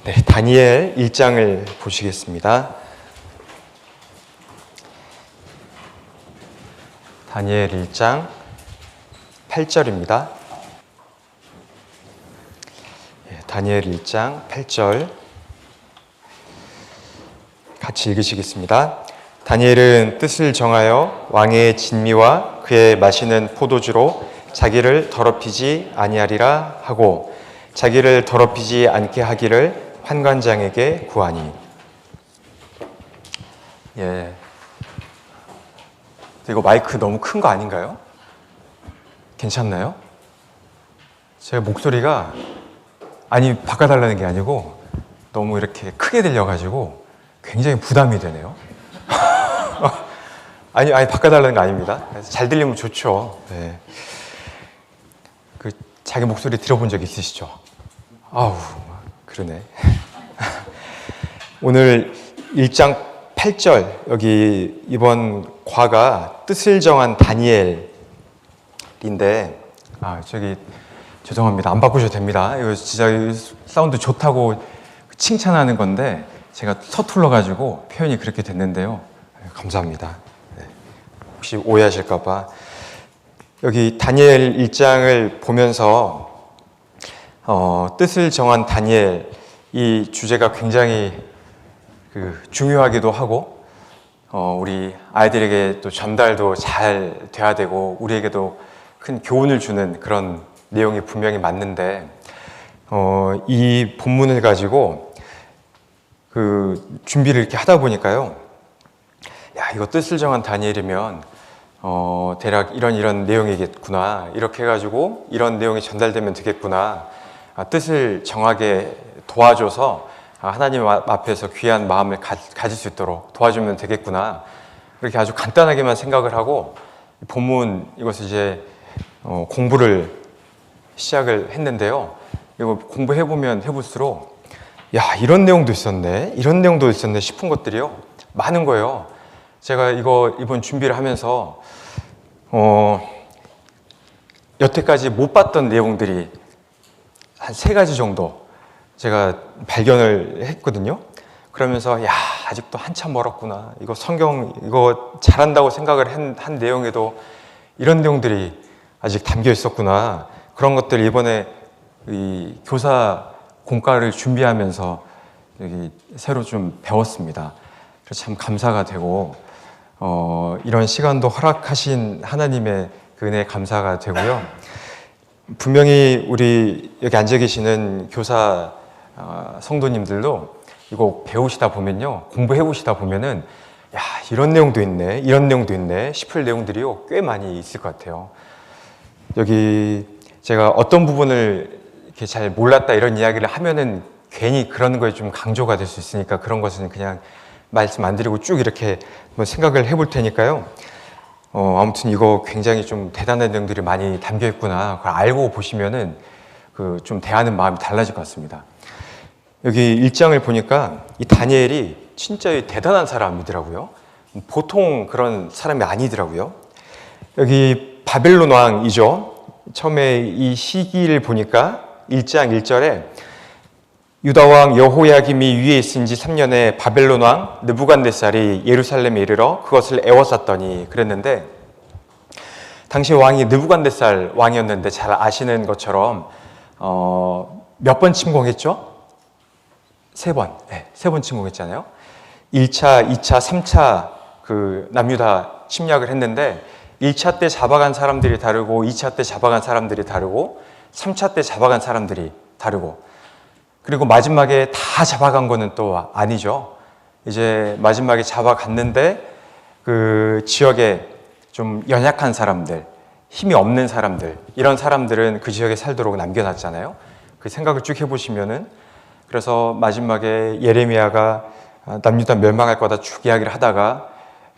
네, 다니엘 1장을 보시겠습니다. 다니엘 1장 8절입니다. 다니엘 1장 8절 같이 읽으시겠습니다. 다니엘은 뜻을 정하여 왕의 진미와 그의 마시는 포도주로 자기를 더럽히지 아니하리라 하고 자기를 더럽히지 않게 하기를 환관장에게 구하니. 이거 마이크 너무 큰 거 아닌가요? 괜찮나요? 제 목소리가 바꿔달라는 게 아니고 너무 이렇게 크게 들려가지고 굉장히 부담이 되네요. 바꿔달라는 거 아닙니다. 잘 들리면 좋죠. 네. 자기 목소리 들어본 적 있으시죠? 그러네. 오늘 1장 8절, 여기 이번 과가 뜻을 정한 다니엘인데, 죄송합니다. 안 바꾸셔도 됩니다. 이거 진짜 사운드 좋다고 칭찬하는 건데, 제가 서툴러가지고 표현이 그렇게 됐는데요. 감사합니다. 네. 혹시 오해하실까봐. 여기 다니엘 1장을 보면서 뜻을 정한 다니엘, 이 주제가 굉장히 중요하기도 하고 우리 아이들에게 또 전달도 잘 돼야 되고 우리에게도 큰 교훈을 주는 그런 내용이 분명히 맞는데 이 본문을 가지고 준비를 이렇게 하다 보니까요, 이거 뜻을 정한 다니엘이면 대략 이런 내용이겠구나, 이렇게 해가지고 이런 내용이 전달되면 되겠구나, 뜻을 정하게 도와줘서 하나님 앞에서 귀한 마음을 가질 수 있도록 도와주면 되겠구나, 이렇게 아주 간단하게만 생각을 하고 본문 이것을 이제 공부를 시작을 했는데요. 이거 공부해보면 해볼수록 이런 내용도 있었네, 이런 내용도 있었네 싶은 것들이요, 많은 거예요. 제가 이번 준비를 하면서 여태까지 못 봤던 내용들이 한 3가지 정도 제가 발견을 했거든요. 그러면서 아직도 한참 멀었구나, 이거 성경 이거 잘한다고 생각을 한 내용에도 이런 내용들이 아직 담겨 있었구나, 그런 것들 이번에 이 교사 공과를 준비하면서 여기 새로 좀 배웠습니다. 그래서 참 감사가 되고 이런 시간도 허락하신 하나님의 그 은혜에 감사가 되고요. 분명히 우리 여기 앉아 계시는 교사 성도님들도 이거 배우시다 보면요, 공부해 보시다 보면은 이런 내용도 있네, 이런 내용도 있네 싶을 내용들이요, 꽤 많이 있을 것 같아요. 여기 제가 어떤 부분을 이렇게 잘 몰랐다 이런 이야기를 하면은 괜히 그런 거에 좀 강조가 될 수 있으니까 그런 것은 그냥 말씀 안 드리고 쭉 이렇게 생각을 해볼 테니까요. 아무튼 이거 굉장히 좀 대단한 내용들이 많이 담겨 있구나, 그걸 알고 보시면은 좀 대하는 마음이 달라질 것 같습니다. 여기 1장을 보니까 이 다니엘이 진짜 대단한 사람이더라고요. 보통 그런 사람이 아니더라고요. 여기 바벨론 왕이죠. 처음에 이 시기를 보니까 1장 1절에 유다 왕 여호야김이 위에 있은 지 3년에 바벨론 왕 느부갓네살이 예루살렘에 이르러 그것을 에워쌌더니 그랬는데, 당시 왕이 느부갓네살 왕이었는데 잘 아시는 것처럼 몇 번 침공했죠? 3번. 네, 3번 침공했잖아요. 1차, 2차, 3차 남유다 침략을 했는데 1차 때 잡아간 사람들이 다르고 2차 때 잡아간 사람들이 다르고 3차 때 잡아간 사람들이 다르고, 그리고 마지막에 다 잡아간 거는 또 아니죠. 이제 마지막에 잡아갔는데 그 지역에 좀 연약한 사람들, 힘이 없는 사람들, 이런 사람들은 그 지역에 살도록 남겨놨잖아요. 그 생각을 쭉 해보시면은, 그래서 마지막에 예레미야가 남유다 멸망할 거다 쭉 이야기를 하다가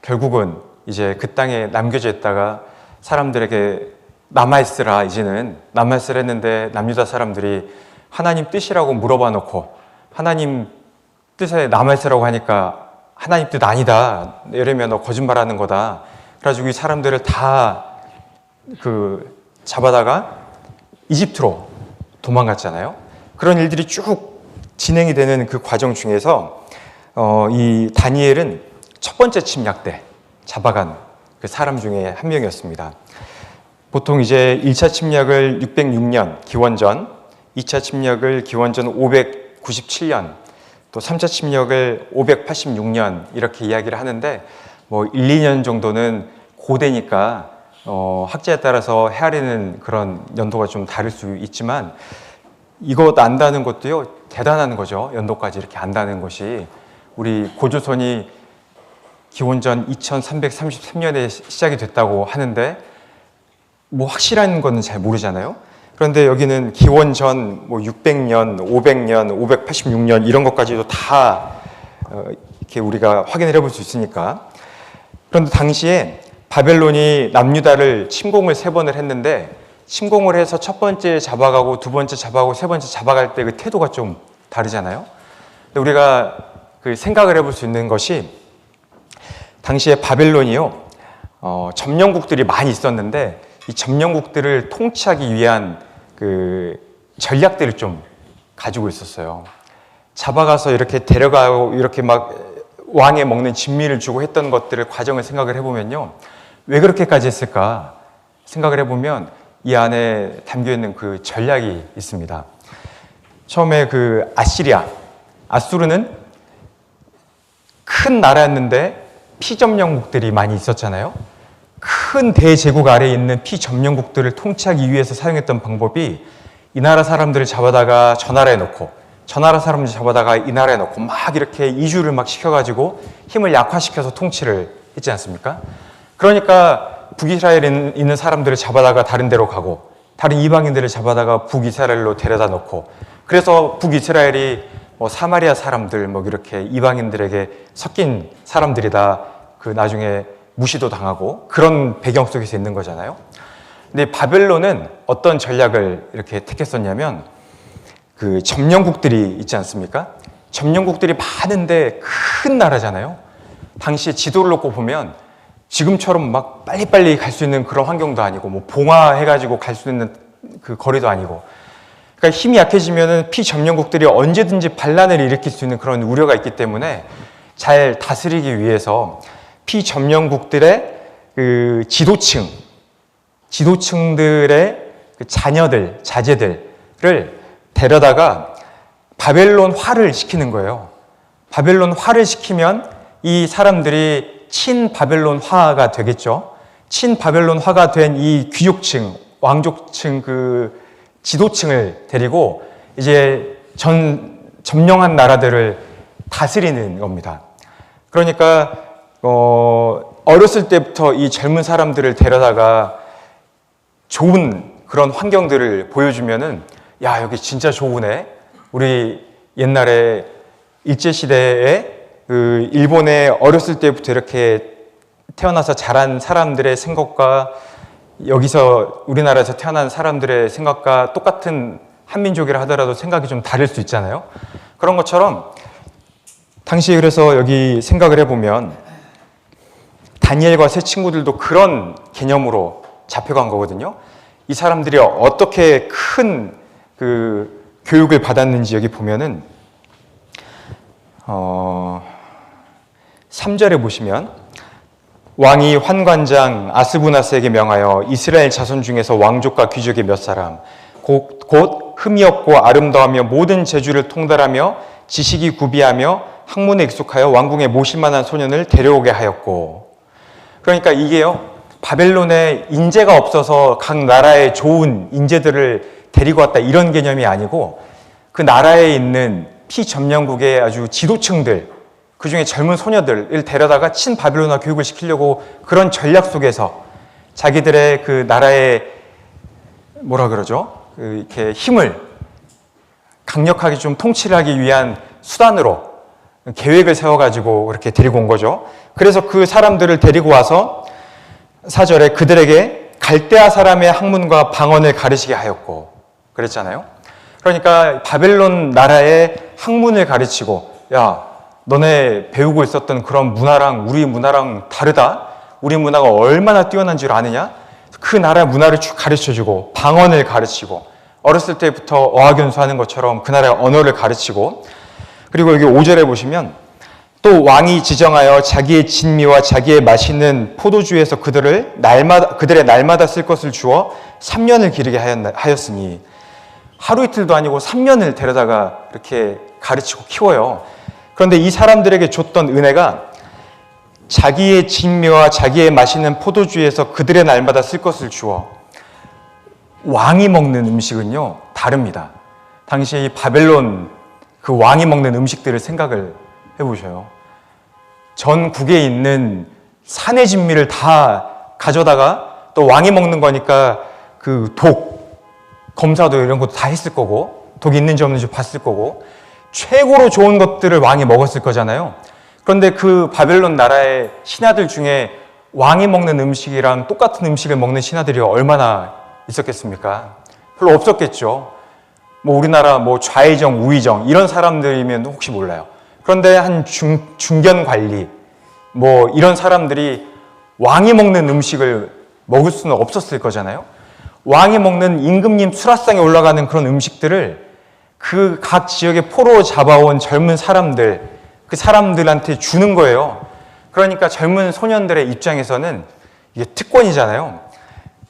결국은 이제 그 땅에 남겨져 있다가 사람들에게 남아있으라, 이제는 남아있으라 했는데 남유다 사람들이 하나님 뜻이라고 물어봐 놓고 하나님 뜻에 남아있으라고 하니까 하나님 뜻 아니다, 예레미야 너 거짓말하는 거다, 그래가지고 이 사람들을 다 잡아다가 이집트로 도망갔잖아요. 그런 일들이 쭉 진행이 되는 그 과정 중에서 이 다니엘은 첫 번째 침략 때 잡아간 그 사람 중에 한 명이었습니다. 보통 이제 1차 침략을 606년 기원전, 2차 침략을 기원전 597년, 또 3차 침략을 586년 이렇게 이야기를 하는데 뭐 1, 2년 정도는 고대니까 학자에 따라서 헤아리는 그런 연도가 좀 다를 수 있지만 이거 안다는 것도요 대단한 거죠. 연도까지 이렇게 안다는 것이. 우리 고조선이 기원전 2333년에 시작이 됐다고 하는데 뭐 확실한 거는 잘 모르잖아요. 그런데 여기는 기원전 뭐 600년, 500년, 586년 이런 것까지도 다 이렇게 우리가 확인을 해볼 수 있으니까. 그런데 당시에 바벨론이 남유다를 침공을 3번을 했는데 침공을 해서 첫 번째 잡아가고 두 번째 잡아가고 세 번째 잡아갈 때 그 태도가 좀 다르잖아요. 근데 우리가 그 생각을 해볼 수 있는 것이 당시에 바벨론이요 점령국들이 많이 있었는데 이 점령국들을 통치하기 위한 그 전략들을 좀 가지고 있었어요. 잡아가서 이렇게 데려가고 이렇게 막 왕에 먹는 진미를 주고 했던 것들을 과정을 생각을 해보면요 왜 그렇게까지 했을까 생각을 해보면 이 안에 담겨있는 그 전략이 있습니다. 처음에 그 아수르는 큰 나라였는데 피점령국들이 많이 있었잖아요. 큰 대제국 아래에 있는 피점령국들을 통치하기 위해서 사용했던 방법이 이 나라 사람들을 잡아다가 저 나라에 놓고 저 나라 사람들 잡아다가 이 나라에 놓고 막 이렇게 이주를 막 시켜가지고 힘을 약화시켜서 통치를 했지 않습니까? 그러니까 북이스라엘에 있는 사람들을 잡아다가 다른 데로 가고 다른 이방인들을 잡아다가 북이스라엘로 데려다 놓고 그래서 북이스라엘이 뭐 사마리아 사람들 뭐 이렇게 이방인들에게 섞인 사람들이다 그 나중에 무시도 당하고 그런 배경 속에서 있는 거잖아요. 근데 바벨론은 어떤 전략을 이렇게 택했었냐면 그 점령국들이 있지 않습니까? 점령국들이 많은데 큰 나라잖아요. 당시에 지도를 놓고 보면 지금처럼 막 빨리빨리 갈 수 있는 그런 환경도 아니고 뭐 봉화해가지고 갈 수 있는 그 거리도 아니고 그러니까 힘이 약해지면은 피점령국들이 언제든지 반란을 일으킬 수 있는 그런 우려가 있기 때문에 잘 다스리기 위해서 피점령국들의 그 지도층들의 그 자녀들, 자제들을 데려다가 바벨론화를 시키는 거예요. 바벨론화를 시키면 이 사람들이 친바벨론화가 되겠죠. 친바벨론화가 된 이 귀족층, 왕족층 그 지도층을 데리고 이제 점령한 나라들을 다스리는 겁니다. 그러니까 어렸을 때부터 이 젊은 사람들을 데려다가 좋은 그런 환경들을 보여주면은 야 여기 진짜 좋으네. 우리 옛날에 일제시대에 그 일본에 어렸을 때부터 이렇게 태어나서 자란 사람들의 생각과 여기서 우리나라에서 태어난 사람들의 생각과 똑같은 한민족이라 하더라도 생각이 좀 다를 수 있잖아요. 그런 것처럼 당시에 그래서 여기 생각을 해보면 다니엘과 세 친구들도 그런 개념으로 잡혀간 거거든요. 이 사람들이 어떻게 큰 그 교육을 받았는지 여기 보면은 3절에 보시면 왕이 환관장 아스부나스에게 명하여 이스라엘 자손 중에서 왕족과 귀족의 몇 사람 곧 흠이 없고 아름다우며 모든 재주를 통달하며 지식이 구비하며 학문에 익숙하여 왕궁에 모실 만한 소년을 데려오게 하였고 그러니까 이게요 바벨론에 인재가 없어서 각 나라의 좋은 인재들을 데리고 왔다 이런 개념이 아니고 그 나라에 있는 피점령국의 아주 지도층들 그 중에 젊은 소녀들을 데려다가 친바벨론화 교육을 시키려고 그런 전략 속에서 자기들의 그 나라의 뭐라 그러죠? 이렇게 힘을 강력하게 좀 통치를 하기 위한 수단으로 계획을 세워가지고 그렇게 데리고 온 거죠. 그래서 그 사람들을 데리고 와서 4절에 그들에게 갈대아 사람의 학문과 방언을 가르치게 하였고 그랬잖아요. 그러니까 바벨론 나라의 학문을 가르치고 야 너네 배우고 있었던 그런 문화랑 우리 문화랑 다르다. 우리 문화가 얼마나 뛰어난 줄 아느냐? 그 나라 문화를 쭉 가르쳐주고 방언을 가르치고 어렸을 때부터 어학연수하는 것처럼 그 나라의 언어를 가르치고, 그리고 여기 5절에 보시면 또 왕이 지정하여 자기의 진미와 자기의 마시는 포도주에서 그들의 날마다 쓸 것을 주어 3년을 기르게 하였으니, 하루 이틀도 아니고 3년을 데려다가 이렇게 가르치고 키워요. 그런데 이 사람들에게 줬던 은혜가 자기의 진미와 자기의 마시는 포도주에서 그들의 날마다 쓸 것을 주어, 왕이 먹는 음식은요 다릅니다. 당시 이 바벨론 그 왕이 먹는 음식들을 생각을 해보셔요. 전국에 있는 산의 진미를 다 가져다가, 또 왕이 먹는 거니까 그 독 검사도 이런 것도 다 했을 거고, 독이 있는지 없는지 봤을 거고, 최고로 좋은 것들을 왕이 먹었을 거잖아요. 그런데 그 바벨론 나라의 신하들 중에 왕이 먹는 음식이랑 똑같은 음식을 먹는 신하들이 얼마나 있었겠습니까? 별로 없었겠죠. 뭐 우리나라 뭐 좌의정, 우의정 이런 사람들이면 혹시 몰라요. 그런데 한 중견 관리 뭐 이런 사람들이 왕이 먹는 음식을 먹을 수는 없었을 거잖아요. 왕이 먹는 임금님 수라상에 올라가는 그런 음식들을 그 각 지역에 포로 잡아온 젊은 사람들, 그 사람들한테 주는 거예요. 그러니까 젊은 소년들의 입장에서는 이게 특권이잖아요.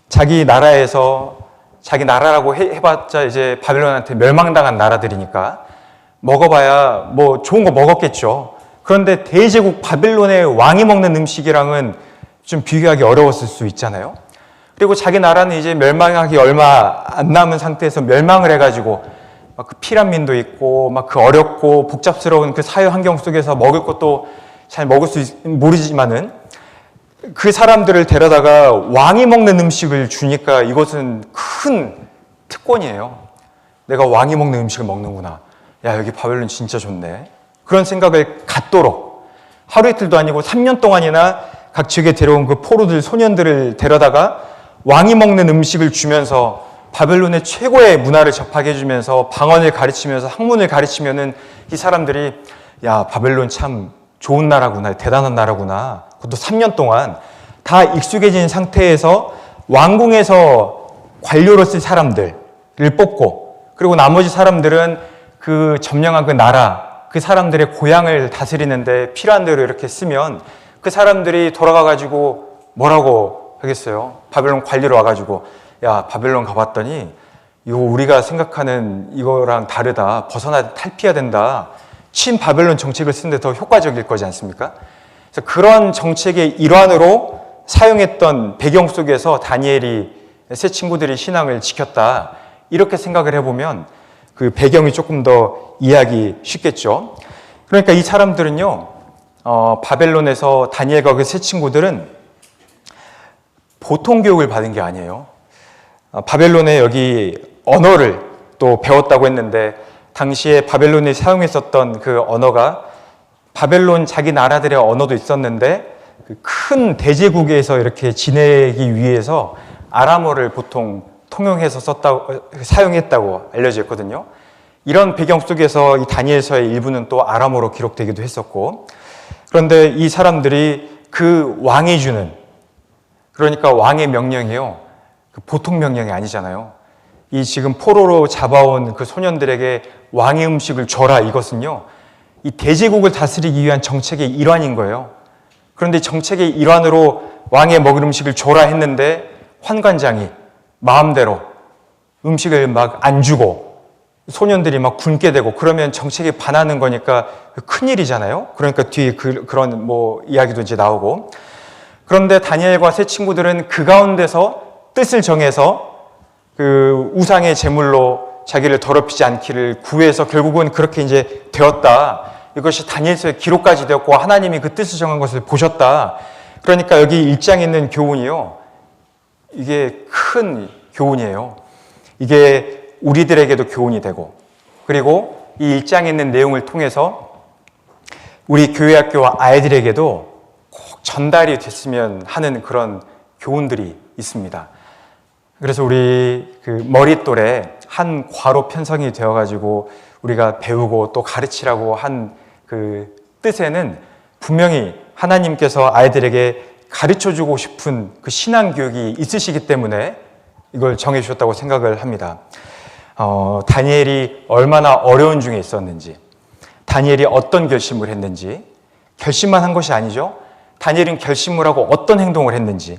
자기 나라에서, 자기 나라라고 해봤자 이제 바벨론한테 멸망당한 나라들이니까 먹어봐야 뭐 좋은 거 먹었겠죠. 그런데 대제국 바벨론의 왕이 먹는 음식이랑은 좀 비교하기 어려웠을 수 있잖아요. 그리고 자기 나라는 이제 멸망하기 얼마 안 남은 상태에서 멸망을 해가지고 막 그 피란민도 있고 막 그 어렵고 복잡스러운 그 사회 환경 속에서 먹을 것도 잘 먹을 수 모르지만은 그 사람들을 데려다가 왕이 먹는 음식을 주니까 이것은 큰 특권이에요. 내가 왕이 먹는 음식을 먹는구나. 야, 여기 바벨론 진짜 좋네. 그런 생각을 갖도록 하루 이틀도 아니고 3년 동안이나 각 지역에 데려온 그 포로들, 소년들을 데려다가 왕이 먹는 음식을 주면서 바벨론의 최고의 문화를 접하게 해주면서 방언을 가르치면서 학문을 가르치면은 이 사람들이 야, 바벨론 참 좋은 나라구나, 대단한 나라구나. 그것도 3년 동안 다 익숙해진 상태에서 왕궁에서 관료로 쓸 사람들을 뽑고, 그리고 나머지 사람들은 그 점령한 그 나라, 그 사람들의 고향을 다스리는데 필요한 대로 이렇게 쓰면 그 사람들이 돌아가가지고 뭐라고 하겠어요? 바벨론 관리로 와가지고 야, 바벨론 가봤더니 이거 우리가 생각하는 이거랑 다르다. 벗어나 탈피해야 된다. 친바벨론 정책을 쓰는데 더 효과적일 거지 않습니까? 그래서 그런 정책의 일환으로 사용했던 배경 속에서 다니엘이 세 친구들이 신앙을 지켰다. 이렇게 생각을 해보면 그 배경이 조금 더 이해하기 쉽겠죠. 그러니까 이 사람들은요, 바벨론에서 다니엘과 그 세 친구들은 보통 교육을 받은 게 아니에요. 바벨론의 여기 언어를 또 배웠다고 했는데, 당시에 바벨론이 사용했었던 그 언어가 바벨론 자기 나라들의 언어도 있었는데 그 큰 대제국에서 이렇게 지내기 위해서 아람어를 보통 통용해서 사용했다고 알려져 있거든요. 이런 배경 속에서 이 다니엘서의 일부는 또 아람어로 기록되기도 했었고, 그런데 이 사람들이 그 왕이 주는, 그러니까 왕의 명령이요, 그 보통 명령이 아니잖아요. 이 지금 포로로 잡아온 그 소년들에게 왕의 음식을 줘라, 이것은요, 이 대제국을 다스리기 위한 정책의 일환인 거예요. 그런데 정책의 일환으로 왕의 먹을 음식을 줘라 했는데 환관장이 마음대로 음식을 막 안 주고 소년들이 막 굶게 되고 그러면 정책에 반하는 거니까 큰일이잖아요. 그러니까 뒤에 그런 뭐 이야기도 이제 나오고. 그런데 다니엘과 세 친구들은 그 가운데서 뜻을 정해서 그 우상의 제물로 자기를 더럽히지 않기를 구해서 결국은 그렇게 이제 되었다. 이것이 다니엘서의 기록까지 되었고 하나님이 그 뜻을 정한 것을 보셨다. 그러니까 여기 1장에 있는 교훈이요, 이게 큰 교훈이에요. 이게 우리들에게도 교훈이 되고, 그리고 이 1장에 있는 내용을 통해서 우리 교회 학교와 아이들에게도 꼭 전달이 됐으면 하는 그런 교훈들이 있습니다. 그래서 우리 그 머릿돌에 한 과로 편성이 되어가지고 우리가 배우고 또 가르치라고 한 그 뜻에는 분명히 하나님께서 아이들에게 가르쳐주고 싶은 그 신앙교육이 있으시기 때문에 이걸 정해주셨다고 생각을 합니다. 다니엘이 얼마나 어려운 중에 있었는지, 다니엘이 어떤 결심을 했는지, 결심만 한 것이 아니죠. 다니엘은 결심을 하고 어떤 행동을 했는지,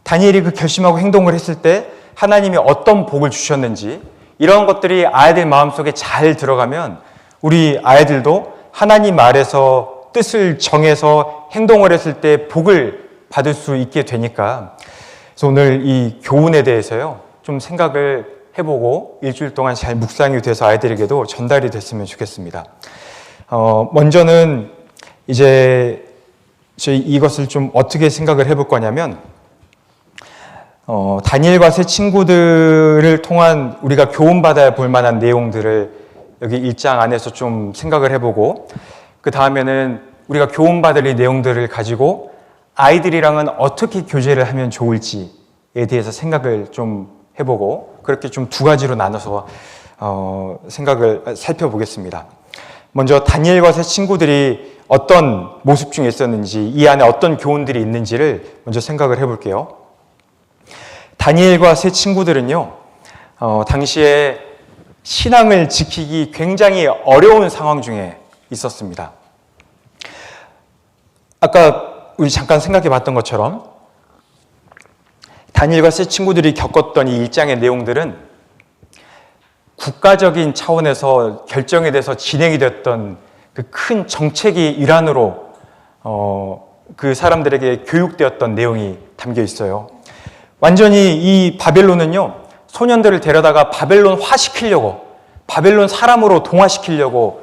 다니엘이 그 결심하고 행동을 했을 때 하나님이 어떤 복을 주셨는지, 이런 것들이 아이들 마음속에 잘 들어가면 우리 아이들도 하나님 아래서 뜻을 정해서 행동을 했을 때 복을 받을 수 있게 되니까, 그래서 오늘 이 교훈에 대해서요 좀 생각을 해보고 일주일 동안 잘 묵상이 돼서 아이들에게도 전달이 됐으면 좋겠습니다. 먼저는 이제 저희 이것을 좀 어떻게 생각을 해볼 거냐면, 다니엘과 세 친구들을 통한 우리가 교훈받아야 볼 만한 내용들을 여기 1장 안에서 좀 생각을 해보고, 그 다음에는 우리가 교훈받을 이 내용들을 가지고 아이들이랑은 어떻게 교제를 하면 좋을지에 대해서 생각을 좀 해보고, 그렇게 좀 두 가지로 나눠서 생각을 살펴보겠습니다. 먼저 다니엘과 세 친구들이 어떤 모습 중에 있었는지, 이 안에 어떤 교훈들이 있는지를 먼저 생각을 해볼게요. 다니엘과 세 친구들은요, 당시에 신앙을 지키기 굉장히 어려운 상황 중에 있었습니다. 아까 우리 잠깐 생각해 봤던 것처럼 다니엘과 세 친구들이 겪었던 이 1장의 내용들은 국가적인 차원에서 결정이 돼서 진행이 됐던 그 큰 정책의 일환으로 그 사람들에게 교육되었던 내용이 담겨 있어요. 완전히 이 바벨론은요, 소년들을 데려다가 바벨론화 시키려고, 바벨론 사람으로 동화시키려고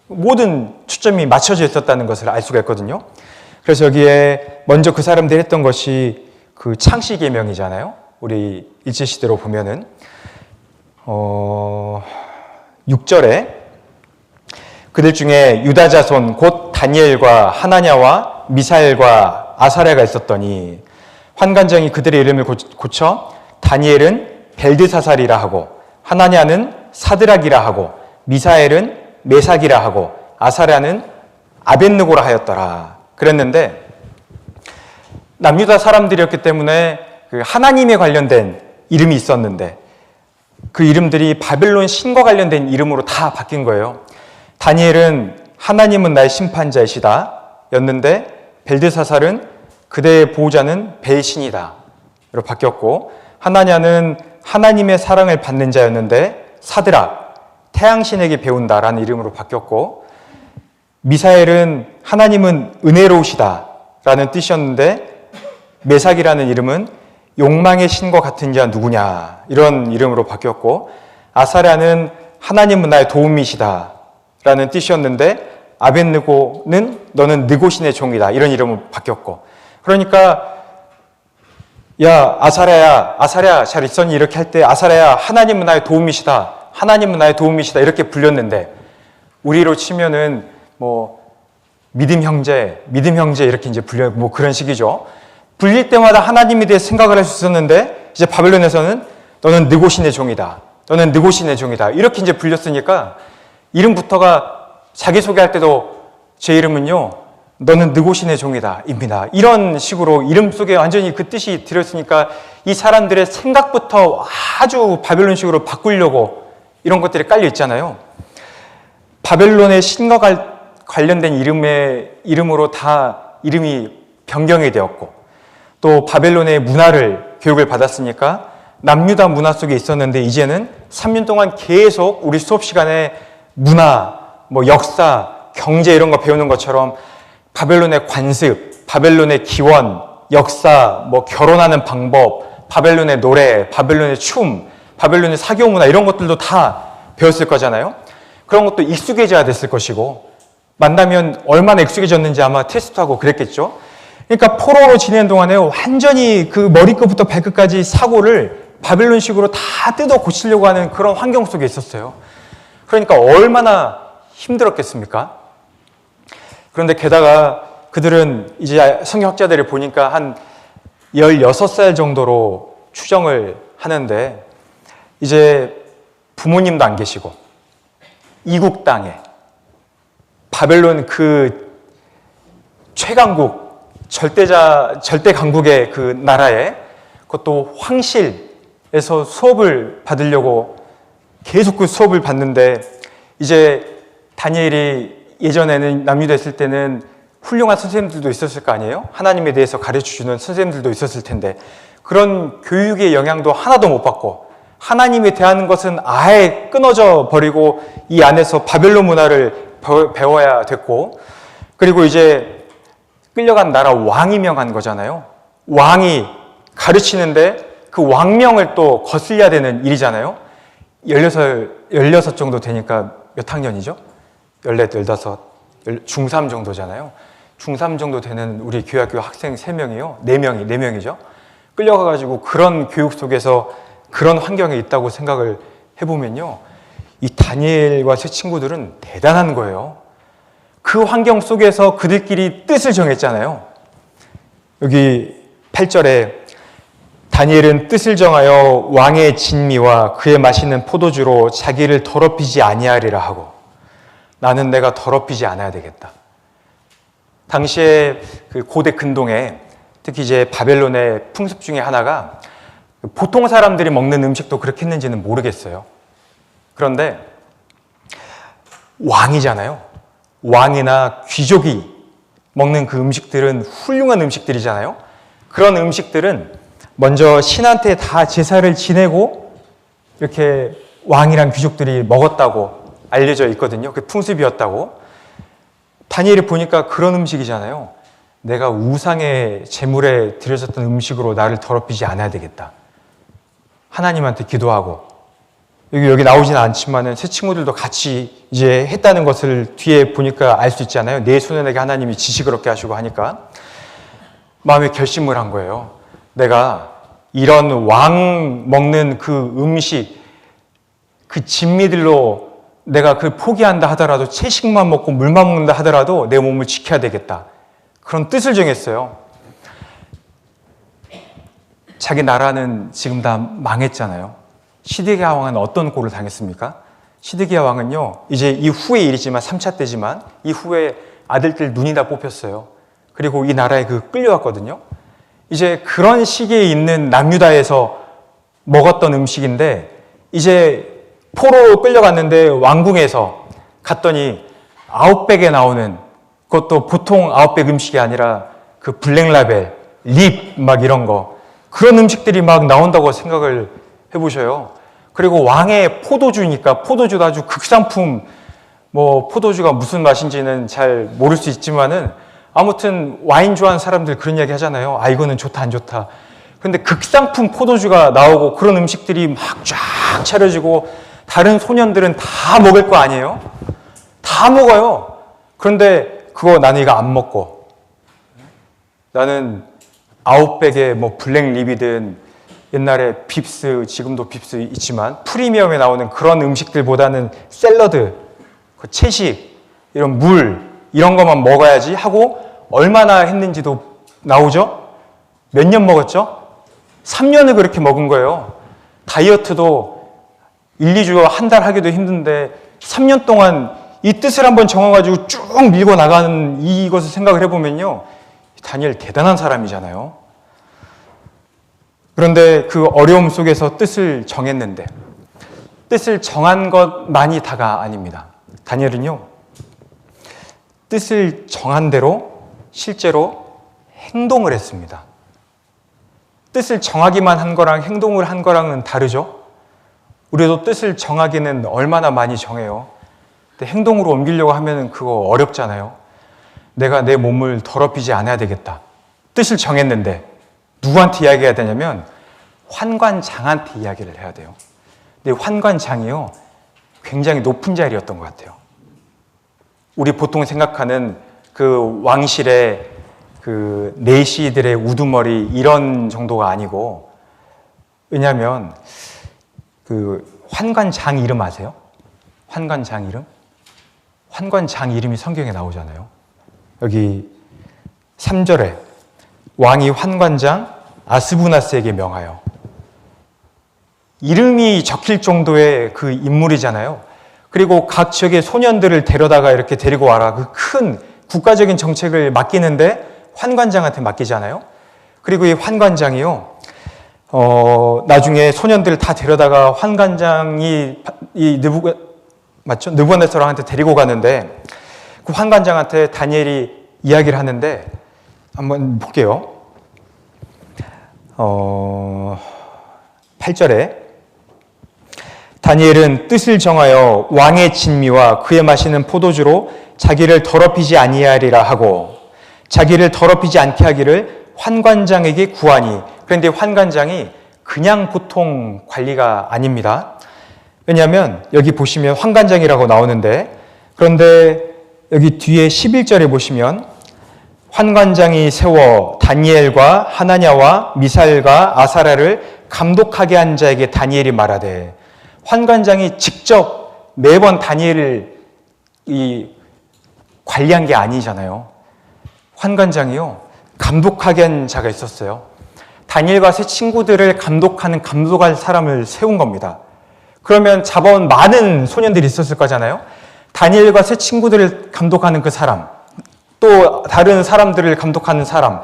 모든 초점이 맞춰져 있었다는 것을 알 수가 있거든요. 그래서 여기에 먼저 그 사람들이 했던 것이 그 창시계명이잖아요. 우리 일제시대로 보면은 6절에 그들 중에 유다 자손 곧 다니엘과 하나냐와 미사엘과 아사랴가 있었더니 환관장이 그들의 이름을 고쳐 다니엘은 벨드사살이라 하고, 하나냐는 사드락이라 하고, 미사엘은 메삭이라 하고, 아사랴는 아벳느고라 하였더라. 그랬는데 남유다 사람들이었기 때문에 그 하나님에 관련된 이름이 있었는데 그 이름들이 바벨론 신과 관련된 이름으로 다 바뀐 거예요. 다니엘은 하나님은 나의 심판자이시다 였는데, 벨드사살은 그대의 보호자는 벨신이다 로 바뀌었고, 하나냐는 하나님의 사랑을 받는 자였는데 사드락, 태양신에게 배운다라는 이름으로 바뀌었고, 미사엘은 하나님은 은혜로우시다 라는 뜻이었는데 메삭이라는 이름은 욕망의 신과 같은 자 누구냐 이런 이름으로 바뀌었고, 아사랴는 하나님은 나의 도움이시다 라는 뜻이었는데 아벳느고는 너는 느고신의 종이다 이런 이름으로 바뀌었고, 그러니까 야 아사랴 잘 있었니 이렇게 할 때 아사랴야 하나님은 나의 도움이시다, 하나님은 나의 도움이시다 이렇게 불렸는데, 우리로 치면은 뭐 믿음 형제 이렇게 이제 불려 뭐 그런 식이죠. 불릴 때마다 하나님에 대해 생각을 할 수 있었는데 이제 바벨론에서는 너는 느고신의 종이다, 너는 느고신의 종이다 이렇게 이제 불렸으니까 이름부터가 자기소개할 때도 제 이름은요 너는 느고신의 종이다 입니다 이런 식으로 이름 속에 완전히 그 뜻이 들었으니까 이 사람들의 생각부터 아주 바벨론식으로 바꾸려고 이런 것들이 깔려 있잖아요. 바벨론의 신과 관련된 이름으로 다 이름이 변경이 되었고, 또 바벨론의 문화를 교육을 받았으니까 남유다 문화 속에 있었는데 이제는 3년 동안 계속 우리 수업 시간에 문화, 뭐 역사, 경제 이런 거 배우는 것처럼 바벨론의 관습, 바벨론의 기원, 역사, 뭐 결혼하는 방법, 바벨론의 노래, 바벨론의 춤, 바벨론의 사교 문화 이런 것들도 다 배웠을 거잖아요. 그런 것도 익숙해져야 됐을 것이고, 만나면 얼마나 익숙해졌는지 아마 테스트하고 그랬겠죠. 그러니까 포로로 지내는 동안에 완전히 그 머리끝부터 발끝까지 사고를 바벨론식으로 다 뜯어 고치려고 하는 그런 환경 속에 있었어요. 그러니까 얼마나 힘들었겠습니까? 그런데 게다가 그들은 이제 성경학자들이 보니까 한 16살 정도로 추정을 하는데 이제 부모님도 안 계시고 이국 땅에 바벨론 그 최강국 절대 강국의 그 나라에, 그것도 황실에서 수업을 받으려고 계속 그 수업을 받는데 이제 다니엘이 예전에는 남유다했을 때는 훌륭한 선생님들도 있었을 거 아니에요? 하나님에 대해서 가르쳐주는 선생님들도 있었을 텐데 그런 교육의 영향도 하나도 못 받고 하나님에 대한 것은 아예 끊어져 버리고 이 안에서 바벨론 문화를 배워야 됐고 그리고 이제 끌려간 나라 왕이 명한 거잖아요. 왕이 가르치는데 그 왕명을 또 거슬려야 되는 일이잖아요. 16 정도 되니까 몇 학년이죠? 14, 15, 중3 정도잖아요. 중3 정도 되는 우리 교회학교 학생 3명이요. 4명이죠. 끌려가가지고 그런 교육 속에서 그런 환경에 있다고 생각을 해보면요. 이 다니엘과 세 친구들은 대단한 거예요. 그 환경 속에서 그들끼리 뜻을 정했잖아요. 여기 8절에 다니엘은 뜻을 정하여 왕의 진미와 그의 마시는 포도주로 자기를 더럽히지 아니하리라 하고 나는 내가 더럽히지 않아야 되겠다. 당시에 그 고대 근동에 특히 이제 바벨론의 풍습 중에 하나가 보통 사람들이 먹는 음식도 그렇게 했는지는 모르겠어요. 그런데 왕이잖아요. 왕이나 귀족이 먹는 그 음식들은 훌륭한 음식들이잖아요. 그런 음식들은 먼저 신한테 다 제사를 지내고 이렇게 왕이랑 귀족들이 먹었다고 알려져 있거든요. 그 풍습이었다고. 다니엘이 보니까 그런 음식이잖아요. 내가 우상의 제물에 드려졌던 음식으로 나를 더럽히지 않아야 되겠다. 하나님한테 기도하고 여기 나오지는 않지만은 새 친구들도 같이 이제 했다는 것을 뒤에 보니까 알 수 있잖아요. 내 소년에게 하나님이 지식을 얻게 하시고 하니까 마음에 결심을 한 거예요. 내가 이런 왕 먹는 그 음식, 그 진미들로 내가 그 포기한다 하더라도 채식만 먹고 물만 먹는다 하더라도 내 몸을 지켜야 되겠다. 그런 뜻을 정했어요. 자기 나라는 지금 다 망했잖아요. 시드기야 왕은 어떤 꼴을 당했습니까? 시드기야 왕은요, 이제 이후의 일이지만 3차 때지만 이후에 아들들 눈이 다 뽑혔어요. 그리고 이 나라에 끌려왔거든요. 이제 그런 시기에 있는 남유다에서 먹었던 음식인데 이제 포로 끌려갔는데 왕궁에서 갔더니 아웃백에 나오는 그것도 보통 아웃백 음식이 아니라 그 블랙라벨, 립 막 이런 거 그런 음식들이 막 나온다고 생각을 해보셔요. 그리고 왕의 포도주니까 포도주도 아주 극상품 뭐 포도주가 무슨 맛인지는 잘 모를 수 있지만은 아무튼 와인 좋아하는 사람들 그런 이야기 하잖아요. 아 이거는 좋다 안 좋다. 근데 극상품 포도주가 나오고 그런 음식들이 막 쫙 차려지고 다른 소년들은 다 먹을 거 아니에요? 다 먹어요. 그런데 그거 나는 이거 안 먹고 나는 아웃백에 뭐 블랙립이든 옛날에 빕스, 지금도 빕스 있지만 프리미엄에 나오는 그런 음식들보다는 샐러드, 그 채식, 이런 물 이런 것만 먹어야지 하고 얼마나 했는지도 나오죠? 몇 년 먹었죠? 3년을 그렇게 먹은 거예요. 다이어트도 1, 2주 한 달 하기도 힘든데 3년 동안 이 뜻을 한번 정해가지고 쭉 밀고 나가는 이것을 생각을 해보면요. 다니엘 대단한 사람이잖아요. 그런데 그 어려움 속에서 뜻을 정했는데 뜻을 정한 것만이 다가 아닙니다. 다니엘은요. 뜻을 정한 대로 실제로 행동을 했습니다. 뜻을 정하기만 한 거랑 행동을 한 거랑은 다르죠. 우리도 뜻을 정하기는 얼마나 많이 정해요. 근데 행동으로 옮기려고 하면 그거 어렵잖아요. 내가 내 몸을 더럽히지 않아야 되겠다. 뜻을 정했는데 누구한테 이야기해야 되냐면 환관장한테 이야기를 해야 돼요. 근데 환관장이요. 굉장히 높은 자리였던 것 같아요. 우리 보통 생각하는 그 왕실의 그 내시들의 우두머리 이런 정도가 아니고 왜냐하면 그 환관장 이름 아세요? 환관장 이름? 환관장 이름이 성경에 나오잖아요. 여기 3절에 왕이 환관장 아스부나스에게 명하여 이름이 적힐 정도의 그 인물이잖아요. 그리고 각 지역의 소년들을 데려다가 이렇게 데리고 와라. 그 큰 국가적인 정책을 맡기는데 환관장한테 맡기잖아요. 그리고 이 환관장이요. 나중에 소년들을 다 데려다가 환관장이 느부갓네살한테 데리고 가는데 그 환관장한테 다니엘이 이야기를 하는데 한번 볼게요. 8절에 다니엘은 뜻을 정하여 왕의 진미와 그의 마시는 포도주로 자기를 더럽히지 아니하리라 하고 자기를 더럽히지 않게 하기를 환관장에게 구하니. 그런데 환관장이 그냥 보통 관리가 아닙니다. 왜냐하면 여기 보시면 환관장이라고 나오는데, 그런데 여기 뒤에 11절에 보시면 환관장이 세워 다니엘과 하나냐와 미사엘과 아사랴를 감독하게 한 자에게 다니엘이 말하되, 환관장이 직접 매번 다니엘을 관리한 게 아니잖아요. 환관장이요, 감독하게 한 자가 있었어요. 다니엘과 세 친구들을 감독할 사람을 세운 겁니다. 그러면 잡아온 많은 소년들이 있었을 거잖아요. 다니엘과 세 친구들을 감독하는 그 사람, 또 다른 사람들을 감독하는 사람,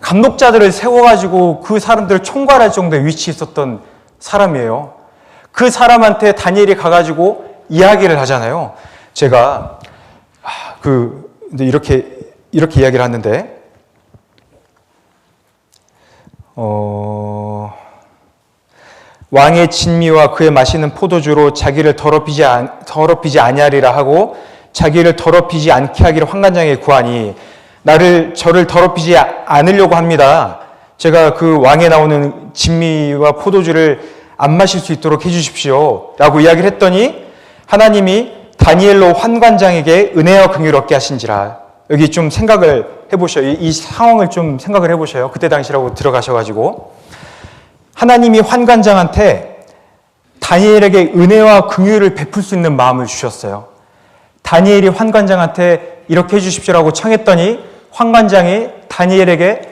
감독자들을 세워가지고 그 사람들을 총괄할 정도의 위치에 있었던 사람이에요. 그 사람한테 다니엘이 가가지고 이야기를 하잖아요. 제가 이렇게 이야기를 하는데, 왕의 진미와 그의 마시는 포도주로 자기를 더럽히지 아니하리라 하고 자기를 더럽히지 않게 하기를 환관장에게 구하니 저를 더럽히지 않으려고 합니다. 제가 그 왕에 나오는 진미와 포도주를 안 마실 수 있도록 해주십시오 라고 이야기를 했더니 하나님이 다니엘로 환관장에게 은혜와 긍휼을 얻게 하신지라. 여기 좀 생각을 해보셔요. 이 상황을 좀 생각을 해보셔요. 그때 당시라고 들어가셔가지고 하나님이 환관장한테 다니엘에게 은혜와 긍휼을 베풀 수 있는 마음을 주셨어요. 다니엘이 환관장한테 이렇게 해주십시오라고 청했더니 환관장이 다니엘에게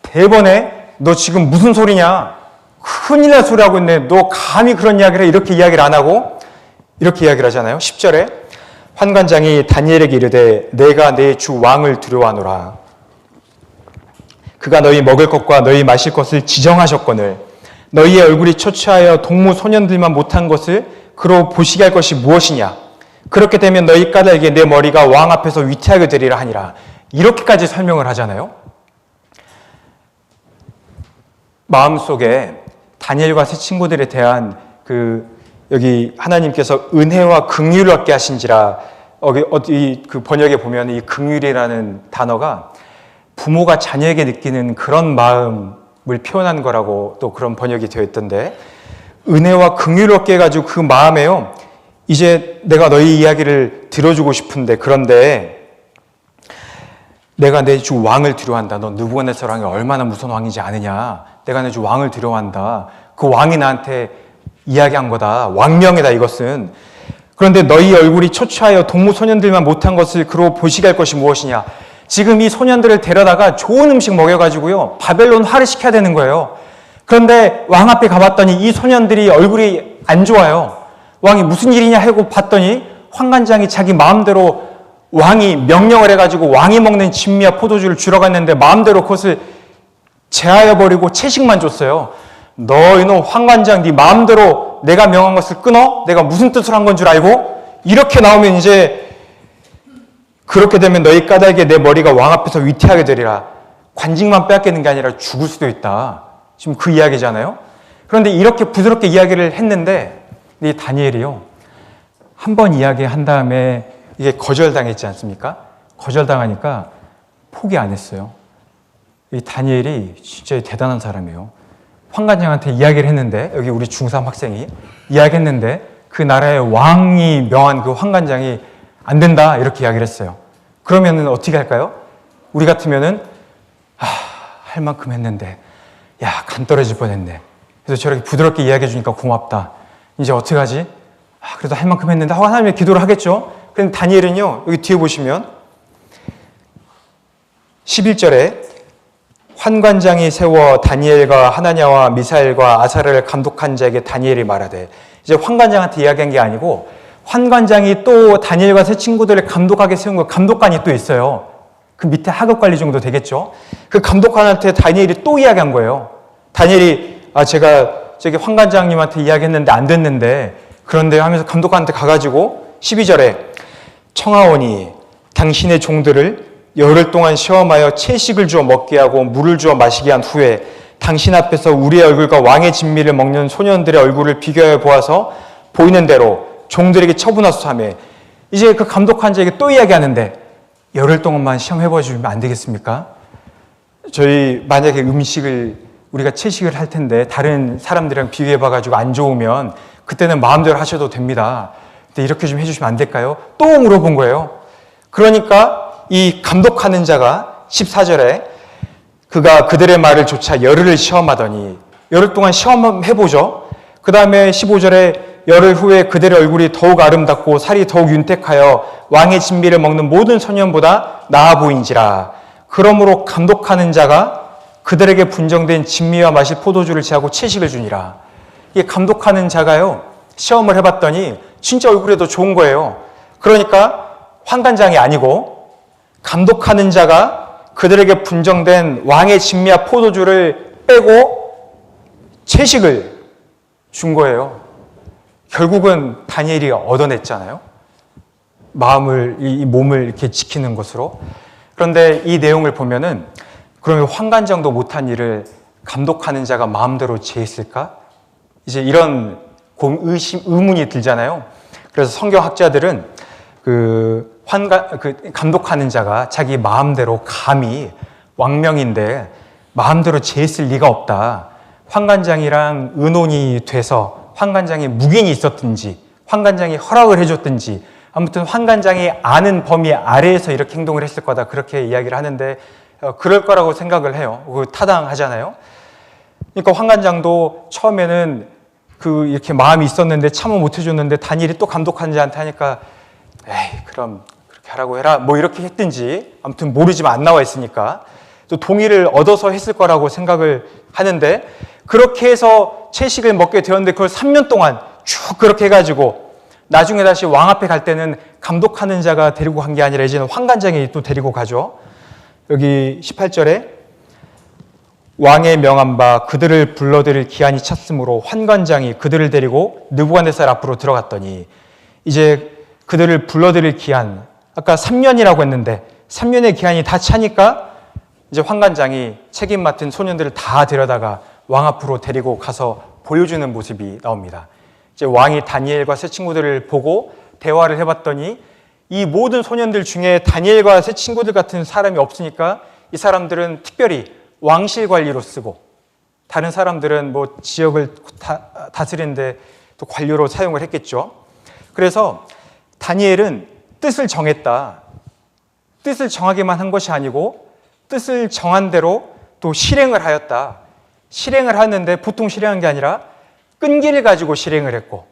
대번에 너 지금 무슨 소리냐, 큰일 날 소리 하고 있네, 너 감히 그런 이야기를 해, 이렇게 이야기를 안 하고 이렇게 이야기를 하잖아요. 10절에 환관장이 다니엘에게 이르되 내가 내 주 왕을 두려워하노라. 그가 너희 먹을 것과 너희 마실 것을 지정하셨거늘 너희의 얼굴이 처치하여 동무 소년들만 못한 것을 그로 보시게 할 것이 무엇이냐. 그렇게 되면 너희 까닭에 내 머리가 왕 앞에서 위태하게 되리라 하니라. 이렇게까지 설명을 하잖아요. 마음속에 다니엘과 세 친구들에 대한 여기 하나님께서 은혜와 긍휼을 얻게 하신지라. 그 번역에 보면 이 긍휼이라는 단어가 부모가 자녀에게 느끼는 그런 마음을 표현한 거라고 또 그런 번역이 되어 있던데, 은혜와 긍휼을 얻게 해가지고 그 마음에요, 이제 내가 너희 이야기를 들어주고 싶은데, 그런데 내가 내 주 왕을 두려워한다. 너 느부갓네살 왕이 얼마나 무서운 왕인지 아느냐. 내가 내 주 왕을 두려워한다. 그 왕이 나한테 이야기한 거다. 왕명이다 이것은. 그런데 너희 얼굴이 처추하여 동무 소년들만 못한 것을 그로 보시게 할 것이 무엇이냐. 지금 이 소년들을 데려다가 좋은 음식 먹여가지고요 바벨론화를 시켜야 되는 거예요. 그런데 왕 앞에 가봤더니 이 소년들이 얼굴이 안 좋아요. 왕이 무슨 일이냐 하고 봤더니 환관장이 자기 마음대로 왕이 명령을 해가지고 왕이 먹는 진미와 포도주를 주러 갔는데 마음대로 그것을 제하여버리고 채식만 줬어요. 너 이놈 환관장, 네 마음대로 내가 명한 것을 끊어? 내가 무슨 뜻으로 한 건 줄 알고? 이렇게 나오면 이제 그렇게 되면 너희 까닭에 내 머리가 왕 앞에서 위태하게 되리라. 관직만 빼앗기는 게 아니라 죽을 수도 있다. 지금 그 이야기잖아요. 그런데 이렇게 부드럽게 이야기를 했는데 이 다니엘이요, 한 번 이야기한 다음에 이게 거절당했지 않습니까? 거절당하니까 포기 안 했어요. 이 다니엘이 진짜 대단한 사람이에요. 환관장한테 이야기를 했는데, 여기 우리 중3 학생이 이야기했는데 그 나라의 왕이 명한 그 환관장이 안 된다 이렇게 이야기를 했어요. 그러면은 어떻게 할까요? 우리 같으면은 할 만큼 했는데 간 떨어질 뻔했네. 그래서 저렇게 부드럽게 이야기해 주니까 고맙다. 이제 어떻게 하지? 그래도 할 만큼 했는데 하고 하나님의 기도를 하겠죠. 그런데 다니엘은요, 여기 뒤에 보시면 11절에 환관장이 세워 다니엘과 하나냐와 미사엘과 아사랴를 감독한 자에게 다니엘이 말하되, 이제 환관장한테 이야기한 게 아니고 환관장이 또 다니엘과 세 친구들을 감독하게 세운 거, 감독관이 또 있어요. 그 밑에 하급관리 정도 되겠죠. 그 감독관한테 다니엘이 또 이야기한 거예요. 다니엘이 제가 저기 환관장님한테 이야기했는데 안 됐는데 그런데 하면서 감독관한테 가가지고 12절에 청하오니 당신의 종들을 열흘 동안 시험하여 채식을 주어 먹게 하고 물을 주어 마시게 한 후에 당신 앞에서 우리의 얼굴과 왕의 진미를 먹는 소년들의 얼굴을 비교해 보아서 보이는 대로 종들에게 처분하소서 하며, 이제 그 감독한 자에게 또 이야기하는데 열흘 동안만 시험해봐 주면 안 되겠습니까? 저희 만약에 음식을 우리가 채식을 할 텐데 다른 사람들이랑 비교해 봐가지고 안 좋으면 그때는 마음대로 하셔도 됩니다. 근데 이렇게 좀 해주시면 안 될까요? 또 물어본 거예요. 그러니까 이 감독하는 자가 14절에 그가 그들의 말을 조차 열흘을 시험하더니, 열흘 동안 시험해보죠. 그 다음에 15절에 열흘 후에 그들의 얼굴이 더욱 아름답고 살이 더욱 윤택하여 왕의 진미를 먹는 모든 소년보다 나아 보인지라. 그러므로 감독하는 자가 그들에게 분정된 진미와 마실 포도주를 취하고 채식을 주니라. 이 감독하는 자가요, 시험을 해봤더니 진짜 얼굴이 더 좋은 거예요. 그러니까 환관장이 아니고 감독하는 자가 그들에게 분정된 왕의 진미와 포도주를 빼고 채식을 준 거예요. 결국은 다니엘이 얻어냈잖아요. 마음을, 이 몸을 이렇게 지키는 것으로. 그런데 이 내용을 보면은 그러면 환관장도 못한 일을 감독하는 자가 마음대로 제했을까? 이제 이런 의문이 들잖아요. 그래서 성경학자들은 감독하는 자가 자기 마음대로 감히 왕명인데 마음대로 제했을 리가 없다. 환관장이랑 의논이 돼서 환관장에 묵인이 있었든지 환관장이 허락을 해줬든지 아무튼 환관장이 아는 범위 아래에서 이렇게 행동을 했을 거다, 그렇게 이야기를 하는데 그럴 거라고 생각을 해요. 타당하잖아요. 그러니까 환관장도 처음에는 이렇게 마음이 있었는데 참아 못 해줬는데 다니엘이 또 감독하는 자한테 하니까 에이 그럼 그렇게 하라고 해라 뭐 이렇게 했든지, 아무튼 모르지만 안 나와 있으니까 또 동의를 얻어서 했을 거라고 생각을 하는데, 그렇게 해서 채식을 먹게 되었는데 그걸 3년 동안 쭉 그렇게 해가지고 나중에 다시 왕 앞에 갈 때는 감독하는 자가 데리고 간 게 아니라 이제는 환관장이 또 데리고 가죠. 여기 18절에 왕의 명한 바 그들을 불러들일 기한이 찼으므로 환관장이 그들을 데리고 느부갓네살 앞으로 들어갔더니, 이제 그들을 불러들일 기한, 아까 3년이라고 했는데 3년의 기한이 다 차니까 이제 환관장이 책임 맡은 소년들을 다 데려다가 왕 앞으로 데리고 가서 보여주는 모습이 나옵니다. 이제 왕이 다니엘과 세 친구들을 보고 대화를 해봤더니 이 모든 소년들 중에 다니엘과 세 친구들 같은 사람이 없으니까 이 사람들은 특별히 왕실 관리로 쓰고, 다른 사람들은 뭐 지역을 다스리는데 또 관료로 사용을 했겠죠. 그래서 다니엘은 뜻을 정했다. 뜻을 정하기만 한 것이 아니고 뜻을 정한 대로 또 실행을 하였다. 실행을 하는데 보통 실행한 게 아니라 끈기를 가지고 실행을 했고,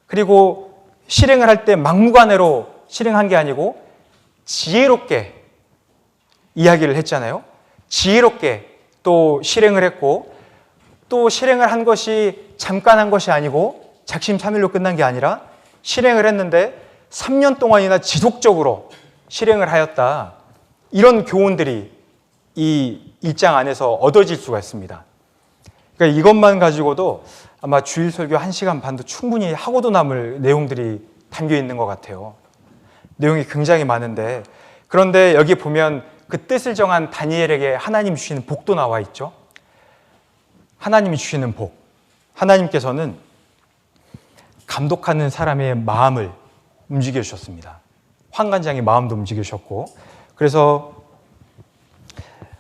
그리고 실행을 할 때 막무가내로 실행한 게 아니고 지혜롭게 이야기를 했잖아요. 지혜롭게 또 실행을 했고, 또 실행을 한 것이 잠깐 한 것이 아니고 작심삼일로 끝난 게 아니라 실행을 했는데 3년 동안이나 지속적으로 실행을 하였다. 이런 교훈들이 이 1장 안에서 얻어질 수가 있습니다. 그러니까 이것만 가지고도 아마 주일 설교 1시간 반도 충분히 하고도 남을 내용들이 담겨 있는 것 같아요. 내용이 굉장히 많은데, 그런데 여기 보면 그 뜻을 정한 다니엘에게 하나님 주시는 복도 나와 있죠. 하나님이 주시는 복. 하나님께서는 감독하는 사람의 마음을 움직여 주셨습니다. 환관장의 마음도 움직여 주셨고, 그래서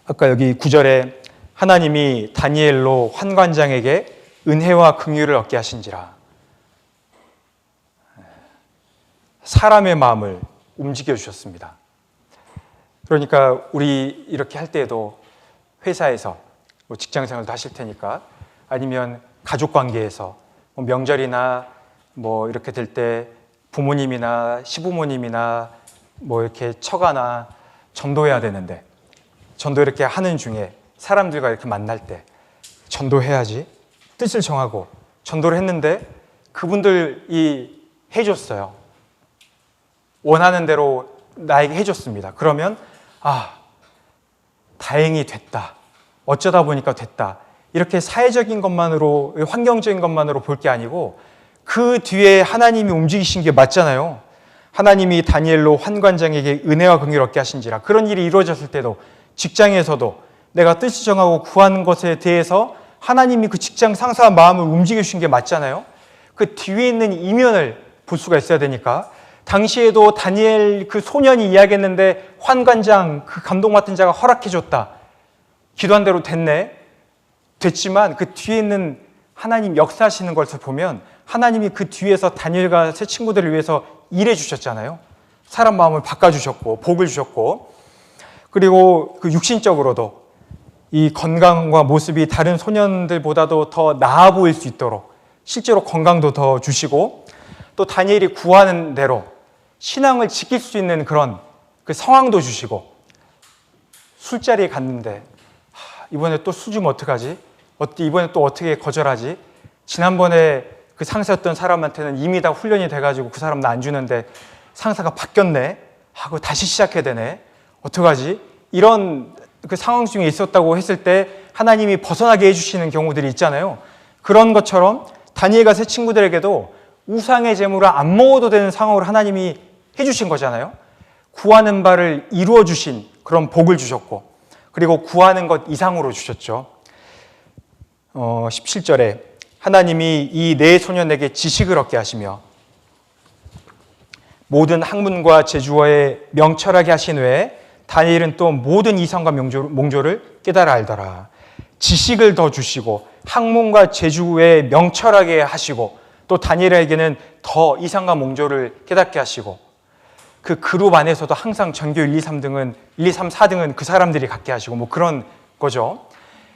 아까 여기 9절에 하나님이 다니엘로 환관장에게 은혜와 긍휼을 얻게 하신지라. 사람의 마음을 움직여 주셨습니다. 그러니까 우리 이렇게 할 때에도 회사에서 뭐 직장생활도 하실 테니까, 아니면 가족관계에서 뭐 명절이나 뭐 이렇게 될 때 부모님이나 시부모님이나 뭐 이렇게 처가나 전도해야 되는데, 전도 이렇게 하는 중에 사람들과 이렇게 만날 때 전도해야지 뜻을 정하고 전도를 했는데 그분들이 해줬어요. 원하는 대로 나에게 해줬습니다. 그러면 다행히 됐다. 어쩌다 보니까 됐다. 이렇게 사회적인 것만으로, 환경적인 것만으로 볼 게 아니고 그 뒤에 하나님이 움직이신 게 맞잖아요. 하나님이 다니엘로 환관장에게 은혜와 긍휼을 얻게 하신지라. 그런 일이 이루어졌을 때도 직장에서도 내가 뜻을 정하고 구한 것에 대해서 하나님이 그 직장 상사의 마음을 움직이신 게 맞잖아요. 그 뒤에 있는 이면을 볼 수가 있어야 되니까 당시에도 다니엘 그 소년이 이야기했는데 환관장 그 감동 맡은 자가 허락해 줬다. 기도한 대로 됐지만 그 뒤에 있는 하나님 역사하시는 것을 보면 하나님이 그 뒤에서 다니엘과 새 친구들을 위해서 일해 주셨잖아요. 사람 마음을 바꿔주셨고 복을 주셨고, 그리고 그 육신적으로도 이 건강과 모습이 다른 소년들보다도 더 나아 보일 수 있도록 실제로 건강도 더 주시고, 또 다니엘이 구하는 대로 신앙을 지킬 수 있는 그런 그 상황도 주시고, 술자리에 갔는데 이번에 또 술 주면 어떡하지? 이번에 또 어떻게 거절하지? 지난번에 그 상사였던 사람한테는 이미 다 훈련이 돼가지고 그 사람 나 안 주는데 상사가 바뀌었네 하고 다시 시작해야 되네. 어떡하지? 이런 그 상황 중에 있었다고 했을 때 하나님이 벗어나게 해주시는 경우들이 있잖아요. 그런 것처럼 다니엘과 새 친구들에게도 우상의 제물을 안 먹어도 되는 상황을 하나님이 해주신 거잖아요. 구하는 바를 이루어 주신 그런 복을 주셨고, 그리고 구하는 것 이상으로 주셨죠. 17절에 하나님이 이 네 소년에게 지식을 얻게 하시며 모든 학문과 제주어에 명철하게 하신 후에 다니엘은 또 모든 이상과 몽조를 깨달아 알더라. 지식을 더 주시고 학문과 제주에 명철하게 하시고, 또 다니엘에게는 더 이상과 몽조를 깨닫게 하시고, 그 그룹 안에서도 항상 전교 1, 2, 3등은 1, 2, 3, 4등은 그 사람들이 갖게 하시고 뭐 그런 거죠.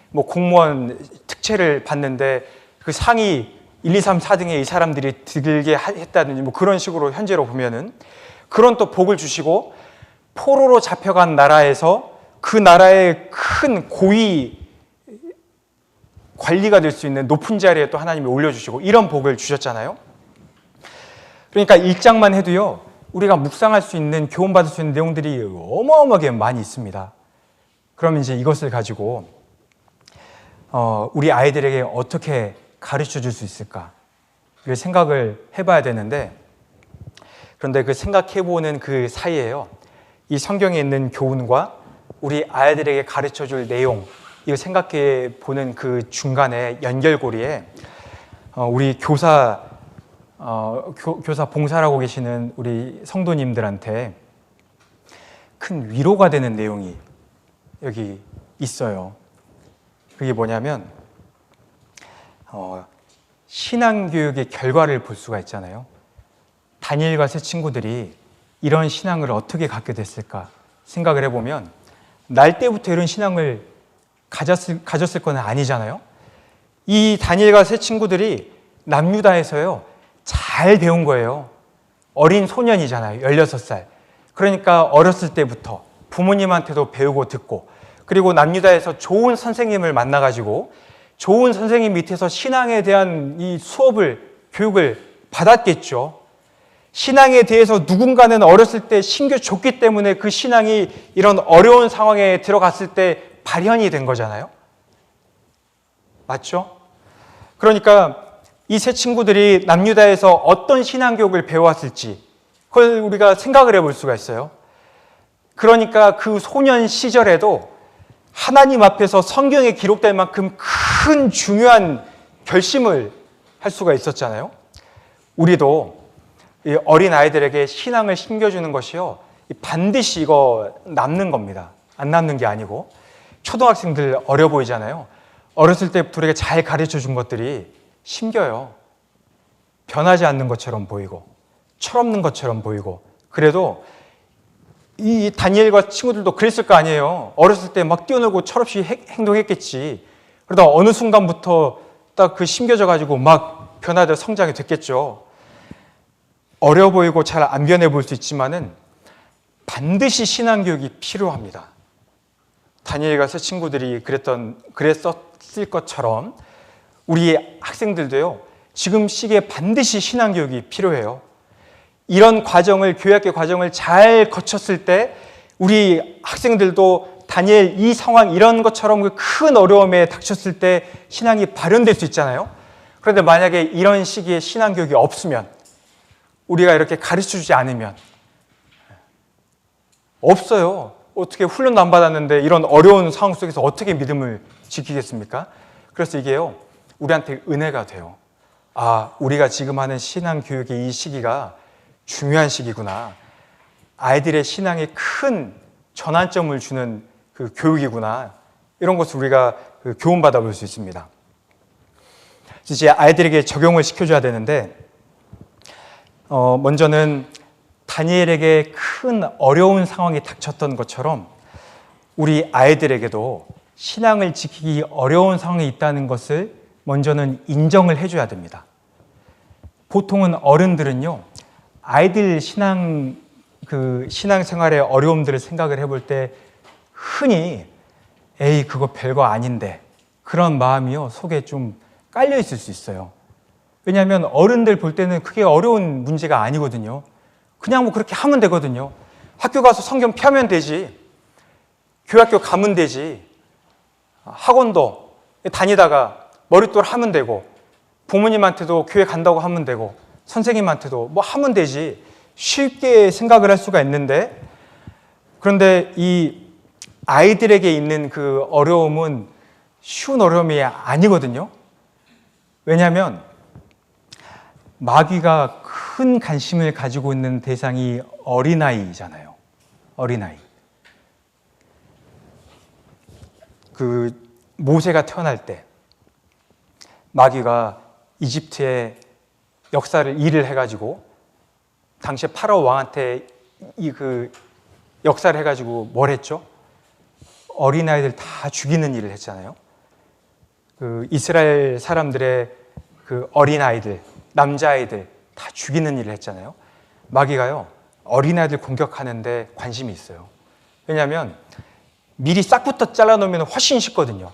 뭐 공무원 특채를 받는데 그 상위 1, 2, 3, 4등에 이 사람들이 들게 했다든지 뭐 그런 식으로 현재로 보면은 그런 또 복을 주시고, 포로로 잡혀간 나라에서 그 나라의 큰 고위 관리가 될 수 있는 높은 자리에 또 하나님이 올려주시고 이런 복을 주셨잖아요. 그러니까 1장만 해도요, 우리가 묵상할 수 있는, 교훈받을 수 있는 내용들이 어마어마하게 많이 있습니다. 그러면 이제 이것을 가지고 우리 아이들에게 어떻게 가르쳐 줄 수 있을까? 그 생각을 해봐야 되는데, 그런데 그 생각해보는 그 사이에요, 이 성경에 있는 교훈과 우리 아이들에게 가르쳐 줄 내용, 이거 생각해 보는 그 중간에 연결고리에 우리 교사 봉사하고 계시는 우리 성도님들한테 큰 위로가 되는 내용이 여기 있어요. 그게 뭐냐면 신앙교육의 결과를 볼 수가 있잖아요. 다니엘과 새 친구들이 이런 신앙을 어떻게 갖게 됐을까 생각을 해보면, 날 때부터 이런 신앙을 가졌을 건 아니잖아요. 이 다니엘과 새 친구들이 남유다에서요 잘 배운 거예요. 어린 소년이잖아요. 16살. 그러니까 어렸을 때부터 부모님한테도 배우고 듣고, 그리고 남유다에서 좋은 선생님을 만나가지고 좋은 선생님 밑에서 신앙에 대한 이 교육을 받았겠죠. 신앙에 대해서 누군가는 어렸을 때 신겨줬기 때문에 그 신앙이 이런 어려운 상황에 들어갔을 때 발현이 된 거잖아요. 맞죠? 그러니까 이 세 친구들이 남유다에서 어떤 신앙교육을 배워왔을지 그걸 우리가 생각을 해볼 수가 있어요. 그러니까 그 소년 시절에도 하나님 앞에서 성경에 기록될 만큼 큰 중요한 결심을 할 수가 있었잖아요. 우리도 이 어린 아이들에게 신앙을 심겨주는 것이요, 반드시 이거 남는 겁니다. 안 남는 게 아니고, 초등학생들 어려 보이잖아요. 어렸을 때부터 우리가 잘 가르쳐 준 것들이 심겨요. 변하지 않는 것처럼 보이고 철없는 것처럼 보이고, 그래도 이 다니엘과 친구들도 그랬을 거 아니에요. 어렸을 때 막 뛰어놀고 철없이 행동했겠지. 그러다 어느 순간부터 딱 그 심겨져 가지고 막 변화되어 성장이 됐겠죠. 어려 보이고 잘 안 변해 보일 수 있지만은 반드시 신앙교육이 필요합니다. 다니엘과 새 친구들이 그랬었을 것처럼 우리 학생들도요, 지금 시기에 반드시 신앙교육이 필요해요. 이런 과정을, 교육학교 과정을 잘 거쳤을 때 우리 학생들도 다니엘 이 상황, 이런 것처럼 그 큰 어려움에 닥쳤을 때 신앙이 발현될 수 있잖아요. 그런데 만약에 이런 시기에 신앙교육이 없으면, 우리가 이렇게 가르쳐주지 않으면, 없어요. 어떻게 훈련도 안 받았는데 이런 어려운 상황 속에서 어떻게 믿음을 지키겠습니까? 그래서 이게요, 우리한테 은혜가 돼요. 아, 우리가 지금 하는 신앙교육의 이 시기가 중요한 시기구나. 아이들의 신앙에 큰 전환점을 주는 그 교육이구나. 이런 것을 우리가 교훈받아 볼 수 있습니다. 이제 아이들에게 적용을 시켜줘야 되는데, 먼저는 다니엘에게 큰 어려운 상황이 닥쳤던 것처럼 우리 아이들에게도 신앙을 지키기 어려운 상황이 있다는 것을 먼저는 인정을 해줘야 됩니다. 보통은 어른들은요, 아이들 신앙생활의 어려움들을 생각을 해볼 때 흔히 에이, 그거 별거 아닌데, 그런 마음이요, 속에 좀 깔려 있을 수 있어요. 왜냐하면 어른들 볼 때는 그게 어려운 문제가 아니거든요. 그냥 뭐 그렇게 하면 되거든요. 학교 가서 성경 펴면 되지, 교학교 가면 되지, 학원도 다니다가 머릿돌 하면 되고, 부모님한테도 교회 간다고 하면 되고, 선생님한테도 뭐 하면 되지, 쉽게 생각을 할 수가 있는데, 그런데 이 아이들에게 있는 그 어려움은 쉬운 어려움이 아니거든요. 왜냐하면 마귀가 큰 관심을 가지고 있는 대상이 어린아이잖아요. 어린아이. 그 모세가 태어날 때 마귀가 이집트의 일을 해가지고 당시에 파라오 왕한테 역사를 해가지고 뭘 했죠? 어린아이들 다 죽이는 일을 했잖아요. 그 이스라엘 사람들의 그 어린아이들, 남자아이들 다 죽이는 일을 했잖아요. 마귀가요, 어린아이들 공격하는데 관심이 있어요. 왜냐하면 미리 싹부터 잘라놓으면 훨씬 쉽거든요.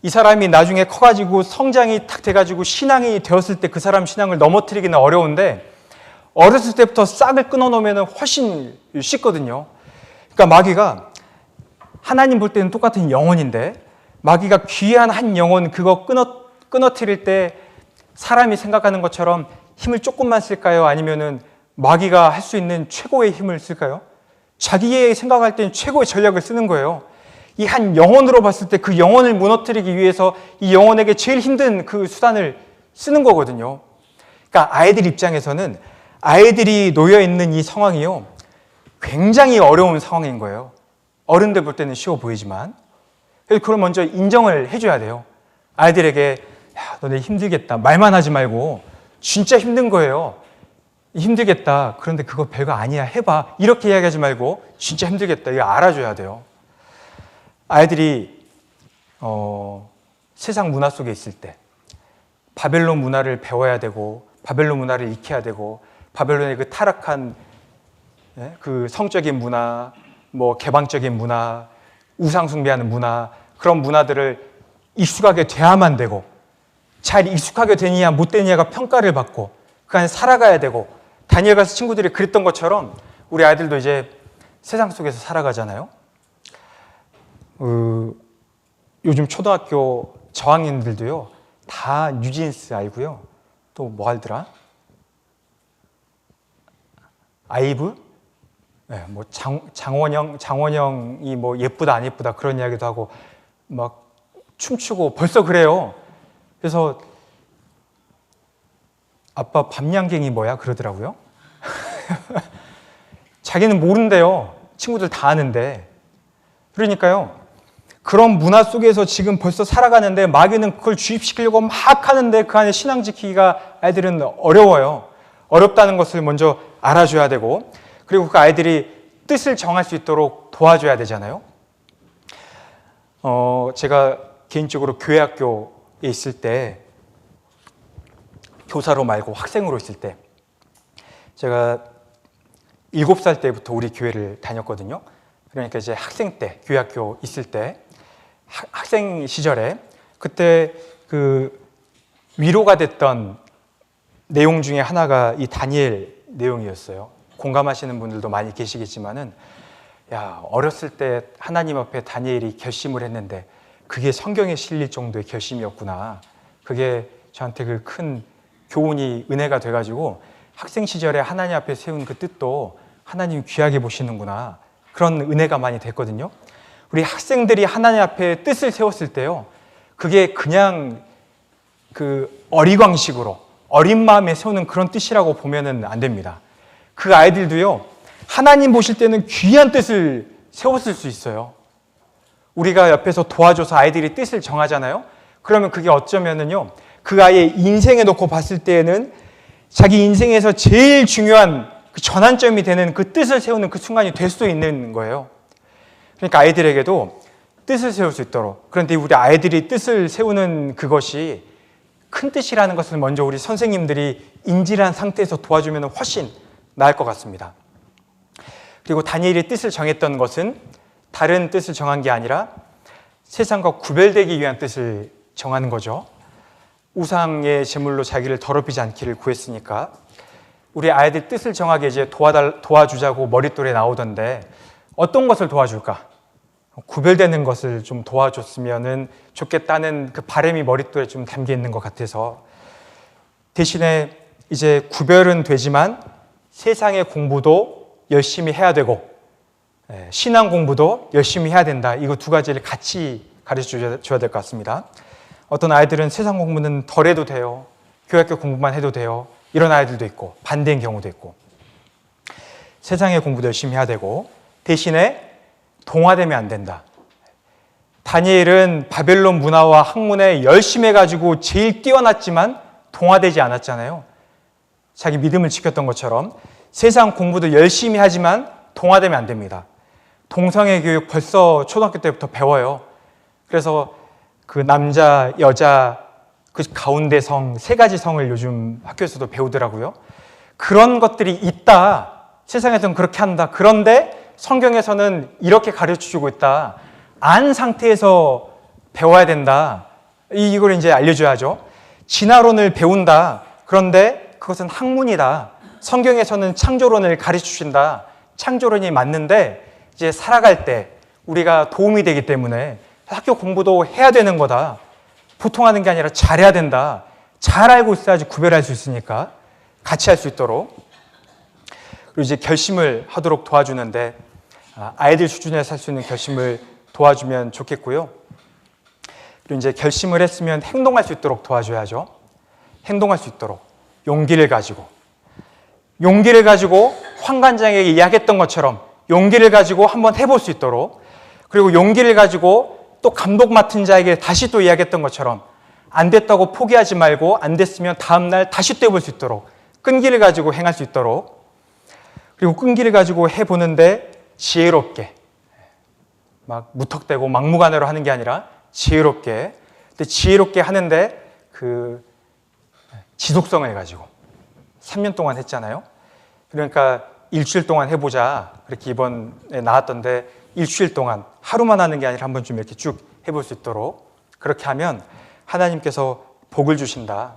이 사람이 나중에 커가지고 성장이 탁 돼가지고 신앙이 되었을 때 그 사람 신앙을 넘어뜨리기는 어려운데, 어렸을 때부터 싹을 끊어놓으면 훨씬 쉽거든요. 그러니까 마귀가, 하나님 볼 때는 똑같은 영혼인데 마귀가 귀한 한 영혼 그거 끊어뜨릴 때 사람이 생각하는 것처럼 힘을 조금만 쓸까요? 아니면은 마귀가 할 수 있는 최고의 힘을 쓸까요? 자기의 생각할 때는 최고의 전략을 쓰는 거예요. 이 한 영혼으로 봤을 때 그 영혼을 무너뜨리기 위해서 이 영혼에게 제일 힘든 그 수단을 쓰는 거거든요. 그러니까 아이들 입장에서는 아이들이 놓여 있는 이 상황이요, 굉장히 어려운 상황인 거예요. 어른들 볼 때는 쉬워 보이지만, 그걸 먼저 인정을 해줘야 돼요. 아이들에게, 야, 너네 힘들겠다, 말만 하지 말고 진짜 힘든 거예요. 힘들겠다, 그런데 그거 별거 아니야, 해봐, 이렇게 이야기하지 말고 진짜 힘들겠다, 이거 알아줘야 돼요. 아이들이 세상 문화 속에 있을 때 바벨론 문화를 배워야 되고, 바벨론 문화를 익혀야 되고, 바벨론의 그 타락한 그 성적인 문화, 뭐 개방적인 문화, 우상 숭배하는 문화, 그런 문화들을 익숙하게 돼야만 되고, 잘 익숙하게 되느냐 못 되느냐가 평가를 받고 그 안에 살아가야 되고, 다니엘 가서 친구들이 그랬던 것처럼 우리 아이들도 이제 세상 속에서 살아가잖아요. 요즘 초등학교 저학년들도요, 다 뉴진스 알고요, 또 뭐 알더라? 아이브? 네, 뭐 장원영이 뭐 예쁘다 안 예쁘다 그런 이야기도 하고 막 춤추고 벌써 그래요. 그래서 아빠 밤양갱이 뭐야? 그러더라고요. 자기는 모른대요. 친구들 다 아는데. 그러니까요, 그런 문화 속에서 지금 벌써 살아가는데 마귀는 그걸 주입시키려고 막 하는데 그 안에 신앙 지키기가 아이들은 어려워요. 어렵다는 것을 먼저 알아줘야 되고, 그리고 그 아이들이 뜻을 정할 수 있도록 도와줘야 되잖아요. 제가 개인적으로 교회 학교에 있을 때, 교사로 말고 학생으로 있을 때, 제가 7살 때부터 우리 교회를 다녔거든요. 그러니까 이제 학생 때, 교회 학교 있을 때, 학생 시절에 그때 그 위로가 됐던 내용 중에 하나가 이 다니엘 내용이었어요. 공감하시는 분들도 많이 계시겠지만은, 야, 어렸을 때 하나님 앞에 다니엘이 결심을 했는데 그게 성경에 실릴 정도의 결심이었구나. 그게 저한테 그 큰 교훈이 은혜가 돼가지고 학생 시절에 하나님 앞에 세운 그 뜻도 하나님 귀하게 보시는구나, 그런 은혜가 많이 됐거든요. 우리 학생들이 하나님 앞에 뜻을 세웠을 때요, 그게 그냥 그 어리광식으로 어린 마음에 세우는 그런 뜻이라고 보면은 안 됩니다. 그 아이들도요, 하나님 보실 때는 귀한 뜻을 세웠을 수 있어요. 우리가 옆에서 도와줘서 아이들이 뜻을 정하잖아요. 그러면 그게 어쩌면은요, 그 아이의 인생에 놓고 봤을 때에는 자기 인생에서 제일 중요한 그 전환점이 되는 그 뜻을 세우는 그 순간이 될 수도 있는 거예요. 그러니까 아이들에게도 뜻을 세울 수 있도록, 그런데 우리 아이들이 뜻을 세우는 그것이 큰 뜻이라는 것을 먼저 우리 선생님들이 인지한 상태에서 도와주면 훨씬 나을 것 같습니다. 그리고 다니엘이 뜻을 정했던 것은 다른 뜻을 정한 게 아니라 세상과 구별되기 위한 뜻을 정하는 거죠. 우상의 제물로 자기를 더럽히지 않기를 구했으니까. 우리 아이들 뜻을 정하게 이제 도와주자고 머릿돌에 나오던데 어떤 것을 도와줄까? 구별되는 것을 좀 도와줬으면 좋겠다는 그 바람이 머릿돌에 좀 담겨 있는 것 같아서, 대신에 이제 구별은 되지만 세상의 공부도 열심히 해야 되고 신앙 공부도 열심히 해야 된다. 이거 두 가지를 같이 가르쳐 줘야 될 것 같습니다. 어떤 아이들은 세상 공부는 덜 해도 돼요, 교학교 공부만 해도 돼요, 이런 아이들도 있고 반대인 경우도 있고, 세상의 공부도 열심히 해야 되고 대신에 동화되면 안 된다. 다니엘은 바벨론 문화와 학문에 열심히 해가지고 제일 뛰어났지만 동화되지 않았잖아요. 자기 믿음을 지켰던 것처럼 세상 공부도 열심히 하지만 동화되면 안 됩니다. 동성애 교육 벌써 초등학교 때부터 배워요. 그래서 그 남자, 여자, 그 가운데 성, 세 가지 성을 요즘 학교에서도 배우더라고요. 그런 것들이 있다. 세상에서는 그렇게 한다. 그런데 성경에서는 이렇게 가르쳐주고 있다. 안 상태에서 배워야 된다. 이걸 이제 알려줘야죠. 진화론을 배운다. 그런데 그것은 학문이다. 성경에서는 창조론을 가르쳐 주신다. 창조론이 맞는데 이제 살아갈 때 우리가 도움이 되기 때문에 학교 공부도 해야 되는 거다. 보통 하는 게 아니라 잘해야 된다. 잘 알고 있어야지 구별할 수 있으니까 같이 할 수 있도록. 그리고 이제 결심을 하도록 도와주는데 아이들 수준에서 할 수 있는 결심을 도와주면 좋겠고요. 그리고 이제 결심을 했으면 행동할 수 있도록 도와줘야죠. 행동할 수 있도록 용기를 가지고 황관장에게 이야기했던 것처럼 용기를 가지고 한번 해볼 수 있도록, 그리고 용기를 가지고 또 감독 맡은 자에게 다시 또 이야기했던 것처럼 안 됐다고 포기하지 말고 안 됐으면 다음날 다시 또 해볼 수 있도록 끈기를 가지고 행할 수 있도록, 그리고 끈기를 가지고 해보는데 지혜롭게, 막 무턱대고 막무가내로 하는 게 아니라 지혜롭게, 근데 지혜롭게 하는데 그 지속성을 가지고 3년 동안 했잖아요. 그러니까 일주일 동안 해보자 그렇게 이번에 나왔던데 일주일 동안 하루만 하는 게 아니라 한번 좀 이렇게 쭉 해볼 수 있도록, 그렇게 하면 하나님께서 복을 주신다.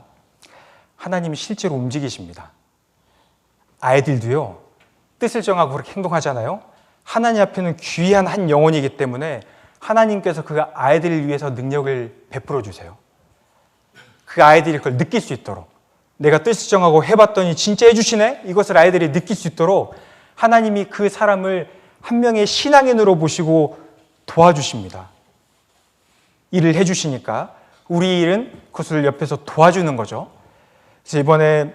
하나님이 실제로 움직이십니다. 아이들도요, 뜻을 정하고 그렇게 행동하잖아요. 하나님 앞에는 귀한 한 영혼이기 때문에 하나님께서 그 아이들을 위해서 능력을 베풀어 주세요. 그 아이들이 그걸 느낄 수 있도록, 내가 뜻을 정하고 해봤더니 진짜 해주시네? 이것을 아이들이 느낄 수 있도록 하나님이 그 사람을 한 명의 신앙인으로 보시고 도와주십니다. 일을 해주시니까 우리 일은 그것을 옆에서 도와주는 거죠. 그래서 이번에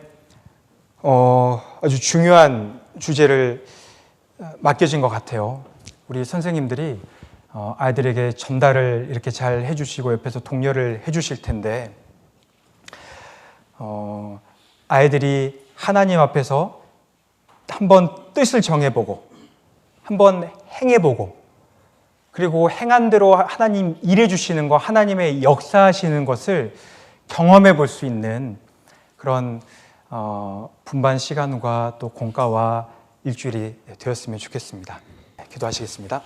아주 중요한 주제를 맡겨진 것 같아요. 우리 선생님들이 아이들에게 전달을 이렇게 잘 해주시고 옆에서 독려를 해주실 텐데, 아이들이 하나님 앞에서 한번 뜻을 정해보고 한번 행해보고, 그리고 행한 대로 하나님 일해주시는 거, 하나님의 역사하시는 것을 경험해 볼 수 있는 그런 분반 시간과 또 공과와 일주일이 되었으면 좋겠습니다. 기도하시겠습니다.